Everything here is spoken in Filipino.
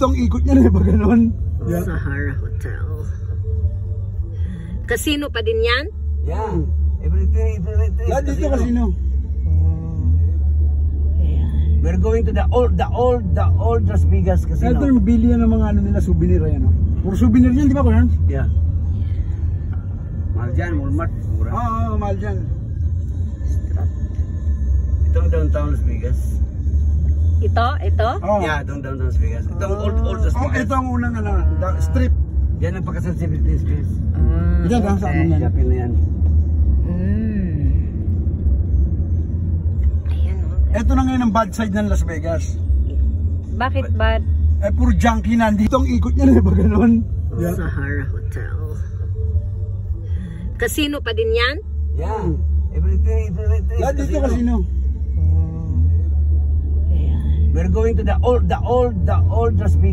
dito ang ikot niya, ba ganun? Yeah. Sahara Hotel. Casino pa din yan? Yeah. Everything. Lahat dito casino. We're going to the old Las Vegas casino. Ito yung billion ng mga ano nila, souvenir yan. Puro souvenir yan, di ba kuya? Yeah. Mahal dyan, Walmart. Mura. Oo, mahal dyan. Itong downtown Las Vegas. Ito? Oh. Yeah, itong downtown Las Vegas. Itong old Las Oh, Vegas. ito ang unang ano, strip. Yan ang pagkasal sa Britney Spears. Yan ang sa amin yan. Shopping na yan. Ayan o. Ito na ngayon ang bad side ng Las Vegas. Bakit bad? Eh, puro junkie nandito ang ikot niya, ba ganun? Yeah. Sahara Hotel. Casino pa din yan? Yeah. Everything. Lahat dito casino. Ayan. We're going to the old Las Vegas.